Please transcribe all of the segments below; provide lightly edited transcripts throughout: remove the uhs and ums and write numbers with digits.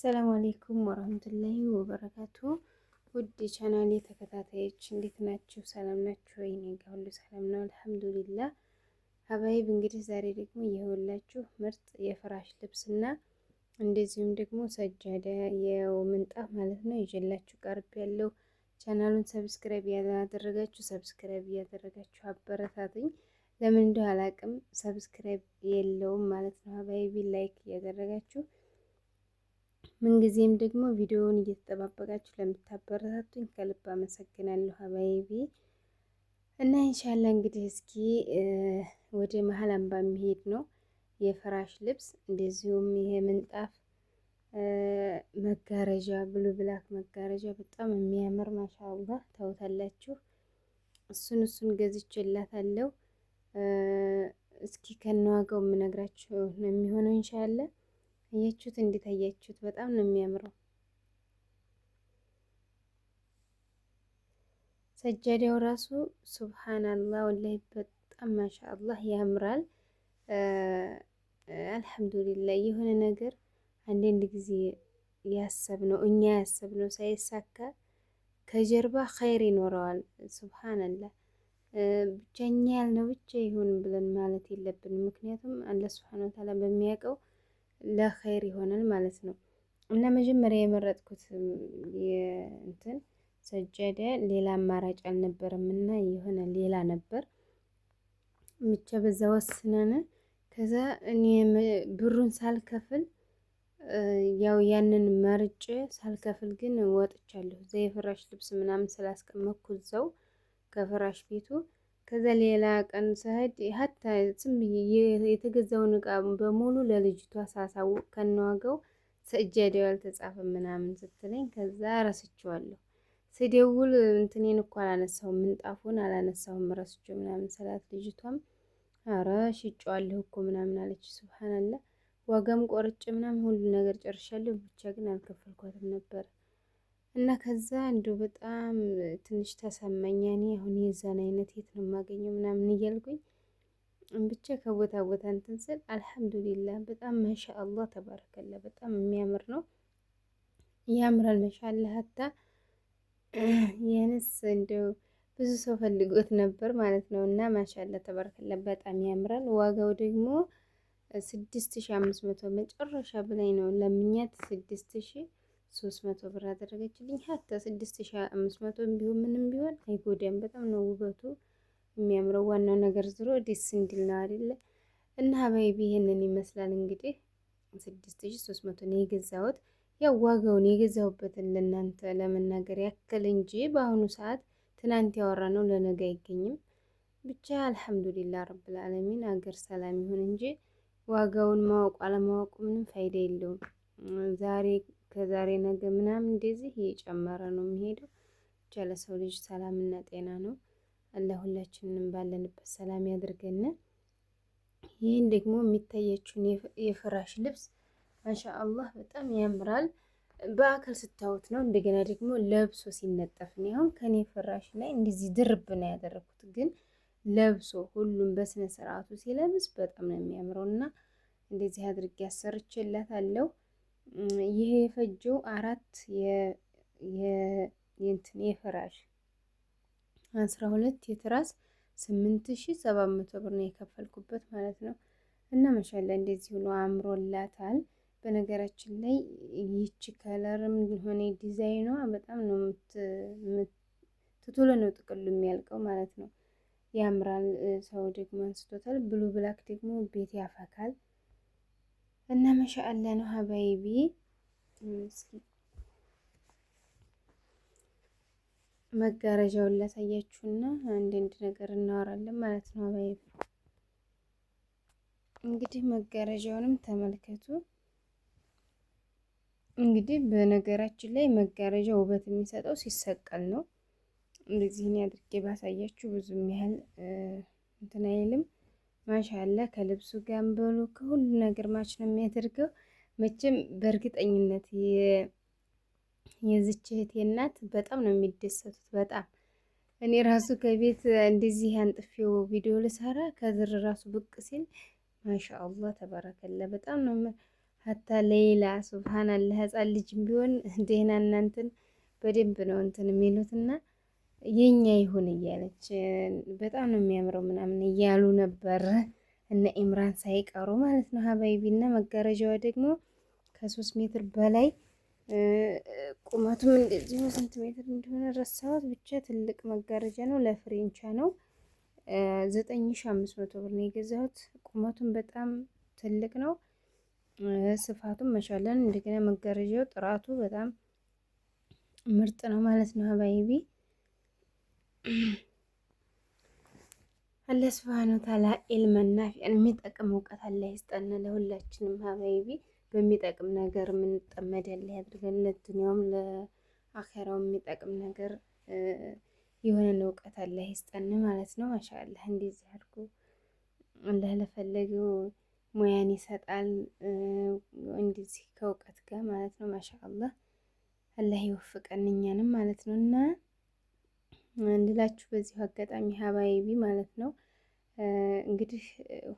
አሰላሙ አሌይኩም ወረህመቱላሂ ወበረካቱ። ውድ ቻናሌ ተከታታዮች እንዴት ናችሁ? ሰላም ናችሁ ወይ? እኔ ጋር ሁሉ ሰላም ነው አልሐምዱሊላህ። ሀባይብ እንግዲህ ዛሬ ደግሞ የሁላችሁ ምርጥ የፍራሽ ልብስና እንደዚሁም ደግሞ ሰጃዳ የምንጣፍ ማለት ነው ይዤላችሁ ቀርብ ያለው። ቻናሉን ሰብስክራይብ ያላደረጋችሁ ሰብስክራይብ እያደረጋችሁ አበረታቱኝ። ለምን እንደው አላቅም ሰብስክራይብ የለውም ማለት ነው። ሀባይቢ ላይክ እያደረጋችሁ ምንጊዜም ደግሞ ቪዲዮውን እየተጠባበቃችሁ ለምታበረታቱኝ ከልብ አመሰግናለሁ ሀባይቢ። እና ኢንሻአላ እንግዲህ እስኪ ወደ መሀል አምባ የሚሄድ ነው የፍራሽ ልብስ እንደዚሁም ይሄ ምንጣፍ መጋረጃ ብሉ ብላክ መጋረጃ በጣም የሚያምር ማሻአላህ ታውታላችሁ። እሱን ገዝቼላታለሁ። እስኪ ከነዋጋው የምነግራችሁ ነው የሚሆነው ኢንሻአላ። አያችሁት? እንዴት አያችሁት? በጣም ነው የሚያምረው። ሰጃዳው ራሱ ሱብሃንአላህ ወላሂ በጣም ማሻአላህ ያምራል። አልሐምዱሊላህ የሆነ ነገር አንዳንድ ጊዜ እኛ ያሰብነው ሳይሳካ ከጀርባ ኸይር ይኖረዋል። ሱብሃንአላህ ብቻ እኛ ያልነው ብቻ ይሁን ብለን ማለት የለብንም። ምክንያቱም አላህ ሱብሃነሁ ወተዓላ በሚያውቀው ለኸይር ይሆናል ማለት ነው። እና መጀመሪያ የመረጥኩት እንትን ሰጃዳ ሌላ አማራጭ አልነበረም እና የሆነ ሌላ ነበር ብቻ በዛ ወስነን ከዛ እኔ ብሩን ሳልከፍል ያው ያንን መርጬ ሳልከፍል ግን ወጥቻለሁ። እዛ የፍራሽ ልብስ ምናምን ስላስቀመጥኩ እዛው ከፍራሽ ቤቱ ከዛ ሌላ ቀን ስሄድ ሀታ ዝም ብዬ የተገዛውን እቃ በሙሉ ለልጅቷ ሳሳውቅ ከነዋጋው ሰጃዳው ያልተጻፈ ምናምን ስትለኝ ከዛ ረስቼዋለሁ። ስደውል እንትኔን እኮ አላነሳሁም ምንጣፉን አላነሳሁም ረስቼው ምናምን ስላት ልጅቷም አረ ሽጬዋለሁ እኮ ምናምን አለች። ሱብሃንአላህ ዋጋም ቆርጬ ምናምን ሁሉ ነገር ጨርሻለሁ። ብቻ ግን አልከፈልኳትም ነበር እና ከዛ እንደው በጣም ትንሽ ተሰማኝ። እኔ አሁን የዛን አይነት የት ነው የማገኘው ምናምን እያልኩኝ ብቻ ከቦታ ቦታ እንትን ስል አልሐምዱሊላህ በጣም ማሻአላህ ተባረከላ በጣም የሚያምር ነው። ያምራል ማሻአላህ ሀታ የንስ እንደው ብዙ ሰው ፈልጎት ነበር ማለት ነው። እና ማሻአላህ ተባረከላ በጣም ያምራል። ዋጋው ደግሞ 6500 መጨረሻ ብላይ ነው ለምኛት 6300 ብር አደረገችልኝ። ሀታ 6500 ቢሆን ምንም ቢሆን አይጎዳም። በጣም ነው ውበቱ የሚያምረው። ዋናው ነገር ዝሮ ደስ እንዲል ነው አይደለ? እና ሀባይቢ ይሄንን ይመስላል እንግዲህ 6300 ነው የገዛሁት። ያው ዋጋውን የገዛሁበትን ለእናንተ ለመናገር ያክል እንጂ በአሁኑ ሰዓት ትናንት ያወራነው ለነገ አይገኝም። ብቻ አልሐምዱሊላህ ረብል ዓለሚን አገር ሰላም ይሁን እንጂ ዋጋውን ማወቁ አለማወቁ ምንም ፋይዳ የለውም። ዛሬ ከዛሬ ነገ ምናምን እንደዚህ እየጨመረ ነው የሚሄደው። ብቻ ለሰው ልጅ ሰላምና ጤና ነው። አላህ ሁላችንንም ባለንበት ሰላም ያድርገን። ይህን ደግሞ የሚታያችሁን የፍራሽ ልብስ ማሻአላህ በጣም ያምራል። በአካል ስታዩት ነው። እንደገና ደግሞ ለብሶ ሲነጠፍ ነው። አሁን ከኔ ፍራሽ ላይ እንደዚህ ድርብ ነው ያደረኩት፣ ግን ለብሶ ሁሉም በስነ ስርዓቱ ሲለብስ በጣም ነው የሚያምረው እና እንደዚህ አድርጌ አሰርቼላታለሁ። ይሄ የፈጀው 4 የፍራሽ 12 የትራስ 8700 ብር ነው የከፈልኩበት ማለት ነው። እና ማሻአላ እንደዚህ ሆኖ አምሮላታል። በነገራችን ላይ ይቺ ከለርም ሆነ ዲዛይኗ በጣም ነው ቶሎ ነው ጥቅሉ የሚያልቀው ማለት ነው። ያምራል። ሰው ደግሞ አንስቶታል። ብሉ ብላክ ደግሞ ቤት ያፈካል እና ማሻአላ ነው ሀባይቢ። እስኪ መጋረጃውን ላሳያችሁና አንዳንድ ነገር እናወራለን ማለት ነው ሀባይቢ። እንግዲህ መጋረጃውንም ተመልከቱ። እንግዲህ በነገራችን ላይ መጋረጃ ውበት የሚሰጠው ሲሰቀል ነው። እንደዚህ እኔ አድርጌ ባሳያችሁ ብዙም ያህል እንትን አይልም። ማሻአላ ከልብሱ ጋር በሉ ከሁሉ ነገር ማች ነው የሚያደርገው። መቼም በእርግጠኝነት የዚች እህቴ እናት በጣም ነው የሚደሰቱት። በጣም እኔ ራሱ ከቤት እንደዚህ አንጥፌው ቪዲዮ ልሰራ ከዝር ራሱ ብቅ ሲል ማሻአላህ ተባረከላ በጣም ነው ሀታ ሌላ ሱብሃንአላህ ህፃን ልጅም ቢሆን ደህና እናንትን በደንብ ነው እንትን የሚሉትና የኛ ይሁን እያለች በጣም ነው የሚያምረው ምናምን እያሉ ነበር እነ ኢምራን ሳይቀሩ ማለት ነው። ሀባይቢና መጋረጃዋ ደግሞ ከ3 ሜትር በላይ ቁመቱም እንደዚሁ ስንት ሜትር እንደሆነ ረሳሁት። ብቻ ትልቅ መጋረጃ ነው። ለፍሬንቻ ነው። 9500 ብር ነው የገዛሁት። ቁመቱም በጣም ትልቅ ነው። ስፋቱም መሻለን እንደገና መጋረጃው ጥራቱ በጣም ምርጥ ነው ማለት ነው። ሀባይቢ አላህ ሱብሃነሁ ወተዓላ ኢልመን ናፊዕን የሚጠቅም እውቀት አላህ ይስጠን ለሁላችንም። ሀባይቢ በሚጠቅም ነገር የምንጠመድ ያለ ያድርገን። ለዱንያውም ለአኼራውም የሚጠቅም ነገር የሆነን እውቀት አላህ ይስጠን ማለት ነው። ማሻአላህ እንደዚህ አድርጎ አላህ ለፈለገው ሙያን ይሰጣል። እንደዚህ ከእውቀት ጋር ማለት ነው። ማሻአላህ አላህ ይወፍቀን እኛንም ማለት ነው። እና እንድላችሁ በዚሁ አጋጣሚ ሀባይቢ ማለት ነው እንግዲህ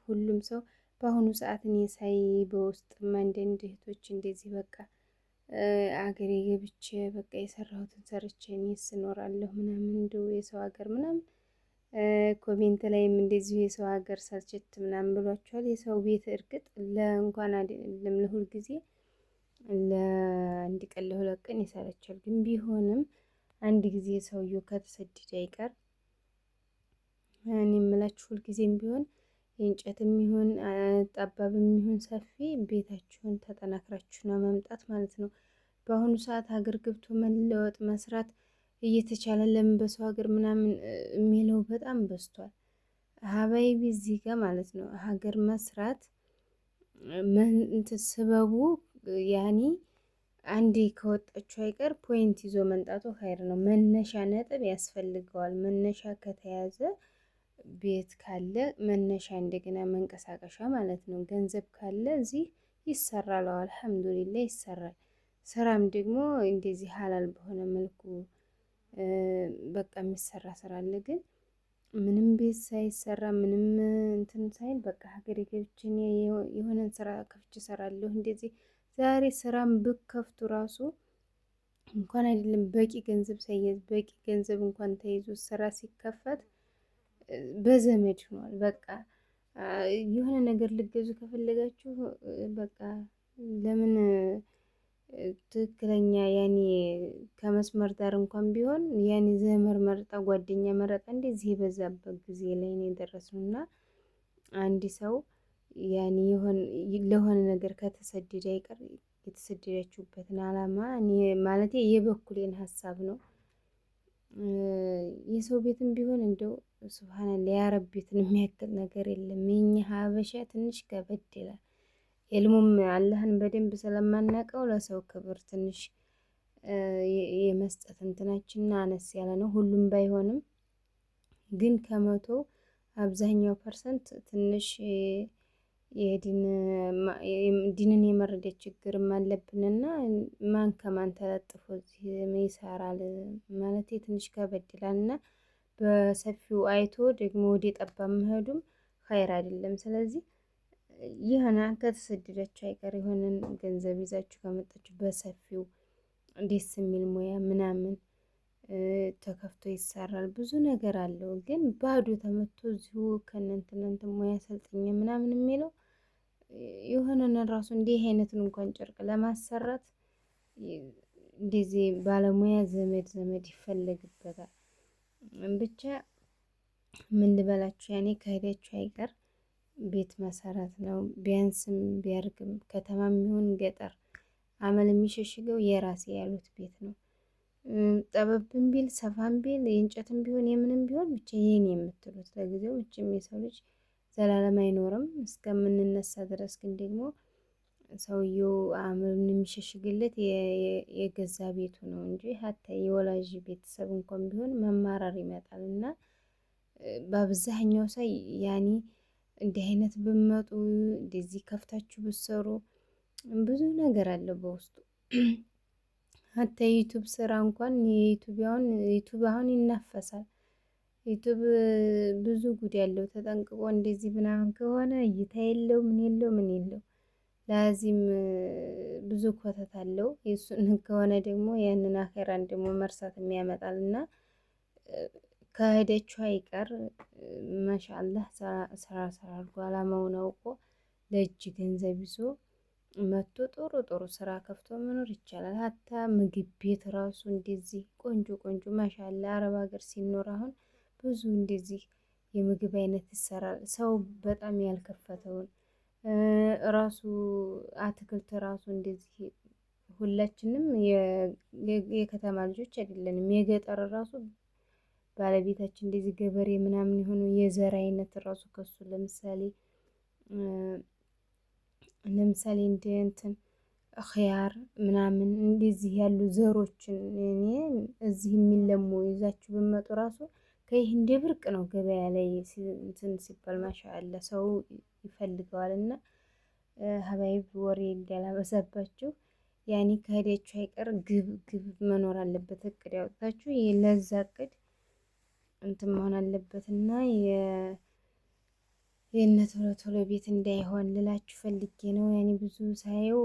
ሁሉም ሰው በአሁኑ ሰዓት እኔ ሳይ በውስጥም አንዳንድ እህቶች እንደዚህ በቃ አገሬ ገብቼ በቃ የሰራሁትን ሰርቼ እኔስ እኖራለሁ ምናምን እንደው የሰው ሀገር ምናምን ኮሜንት ላይም እንደዚሁ የሰው ሀገር ሰልችት ምናምን ብሏቸዋል። የሰው ቤት እርግጥ ለእንኳን አይደለም ለሁል ጊዜ ለአንድ ቀን ለሁለት ቀን ይሰለቻል። ግን ቢሆንም አንድ ጊዜ ሰውየው ከተሰደደ አይቀር እኔ የምላችሁ ሁልጊዜም ቢሆን የእንጨትም ይሁን ጠባብም ይሁን ሰፊ ቤታችሁን ተጠናክራችሁ ነው መምጣት ማለት ነው። በአሁኑ ሰዓት ሀገር ገብቶ መለወጥ መስራት እየተቻለ ለምን በሰው ሀገር ምናምን የሚለው በጣም በዝቷል። ሀባይቢ እዚህ ጋር ማለት ነው ሀገር መስራት እንትን ስበቡ ያኔ አንዴ ከወጣችሁ አይቀር ፖይንት ይዞ መንጣቱ ኸይር ነው። መነሻ ነጥብ ያስፈልገዋል። መነሻ ከተያዘ ቤት ካለ መነሻ እንደገና መንቀሳቀሻ ማለት ነው። ገንዘብ ካለ እዚህ ይሰራል። አልሐምዱሊላህ ይሰራል። ስራም ደግሞ እንደዚህ ሀላል በሆነ መልኩ በቃ የሚሰራ ስራ አለ። ግን ምንም ቤት ሳይሰራ ምንም እንትን ሳይል በቃ ሀገሬ ገብቼ የሆነን ስራ ከፍቼ እሰራለሁ። እንደዚህ ዛሬ ስራም ብከፍቱ ራሱ እንኳን አይደለም በቂ ገንዘብ ሳይያዝ በቂ ገንዘብ እንኳን ተይዞ ስራ ሲከፈት በዘመድ ሆኗል። በቃ የሆነ ነገር ልገዙ ከፈለጋችሁ በቃ ለምን ትክክለኛ ያኔ ከመስመር ዳር እንኳን ቢሆን ያኔ ዘመር መርጣ ጓደኛ መረጣ እንደዚህ የበዛበት ጊዜ ላይ ነው የደረስነው። እና አንድ ሰው ያኔ ለሆነ ነገር ከተሰደደ አይቀር የተሰደዳችሁበትን አላማ እኔ ማለቴ የበኩሌን ሀሳብ ነው። የሰው ቤትም ቢሆን እንደው ሱብሃንአላህ የአረብ ቤትን የሚያክል ነገር የለም። የኛ ሀበሻ ትንሽ ከበድ ይላል። ኢልሙም አላህን በደንብ ስለማናውቀው ለሰው ክብር ትንሽ የመስጠት እንትናችን አነስ ያለ ነው። ሁሉም ባይሆንም ግን ከመቶ አብዛኛው ፐርሰንት ትንሽ ዲንን የመረዳት ችግርም አለብንና ማን ከማን ተለጥፎ እዚህ ይሰራል ማለት ትንሽ ከበድ ይላልና በሰፊው አይቶ ደግሞ ወደ ጠባብ መሄዱም ኸይር አይደለም። ስለዚህ የሆነ ከተሰደዳችሁ አይቀር የሆነን ገንዘብ ይዛችሁ ከመጣችሁ በሰፊው ደስ የሚል ሙያ ምናምን ተከፍቶ ይሰራል። ብዙ ነገር አለው። ግን ባዶ ተመቶ እዚሁ ከእናንተ ሙያ ሰልጥኜ ምናምን የሚለው የሆነን ራሱ እንዲህ አይነትን እንኳን ጨርቅ ለማሰራት እንደዚህ ባለሙያ ዘመድ ይፈለግበታል። ብቻ ምን ልበላችሁ ያኔ ከሄዳችሁ አይቀር ቤት መሰራት ነው። ቢያንስም ቢያርግም ከተማም ይሁን ገጠር አመል የሚሸሽገው የራሴ ያሉት ቤት ነው። ጠበብም ቢል ሰፋም ቢል የእንጨትም ቢሆን የምንም ቢሆን ብቻ የኔ የምትሉት ለጊዜው ውጭም የሰው ልጅ ዘላለም አይኖርም እስከምንነሳ ድረስ። ግን ደግሞ ሰውየው አእምሮን የሚሸሽግለት የገዛ ቤቱ ነው እንጂ ሀታ የወላጅ ቤተሰብ እንኳን ቢሆን መማረር ይመጣል። እና በአብዛኛው ሳይ ያኔ እንዲህ አይነት ብመጡ እንደዚህ ከፍታችሁ ብትሰሩ ብዙ ነገር አለው በውስጡ። ሀታ የዩቱብ ስራ እንኳን ዩቱብ አሁን ይናፈሳል። ዩቱብ ብዙ ጉድ ያለው ተጠንቅቆ እንደዚህ ምናምን ከሆነ እይታ የለው ምን የለው ምን የለው ለዚህም ብዙ ኮተት አለው። የሱን ከሆነ ደግሞ ያንን አኼራን ደግሞ መርሳት የሚያመጣል እና ከሄደችው አይቀር ማሻአላህ ስራ አድርጎ አላማውን አውቆ ለእጅ ገንዘብ ይዞ መጥቶ ጥሩ ስራ ከፍቶ መኖር ይቻላል። ሀታ ምግብ ቤት ራሱ እንደዚህ ቆንጆ ቆንጆ ማሻአላህ አረብ ሀገር ሲኖር አሁን ብዙ እንደዚህ የምግብ አይነት ይሰራል። ሰው በጣም ያልከፈተውን ራሱ አትክልት ራሱ እንደዚህ ሁላችንም የከተማ ልጆች አይደለንም። የገጠር ራሱ ባለቤታችን እንደዚህ ገበሬ ምናምን የሆኑ የዘር አይነት ራሱ ከሱ ለምሳሌ እንደ እንትን ኽያር ምናምን እንደዚህ ያሉ ዘሮችን እኔ እዚህ የሚለሙ ይዛችሁ ብመጡ ራሱ ከይህ እንደ ብርቅ ነው ገበያ ላይ እንትን ሲባል ማሻአላ ሰው ይፈልገዋል። እና ሀባይብ ወሬ እንዳላበዛባችሁ ያኔ ከሄዳችሁ አይቀር ግብ መኖር አለበት። እቅድ ያወጣችሁ ለዛ እቅድ እንትን መሆን አለበት እና የእነ ቶሎ ቶሎ ቤት እንዳይሆን ልላችሁ ፈልጌ ነው። ያኔ ብዙ ሳየው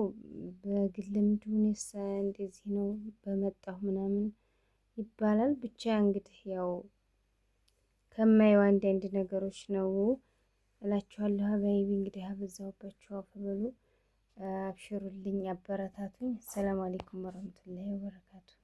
በግልም ዱኔስ እንደዚህ ነው በመጣሁ ምናምን ይባላል። ብቻ እንግዲህ ያው ከማየው አንዳንድ ነገሮች ነው እላችኋለሁ። ሀባይቢ እንግዲህ አበዛሁባችሁ፣ አፍ በሉ፣ አብሽሩልኝ፣ አበረታቱኝ። ሰላም አለይኩም ወረህመቱላሂ ወበረካቱ።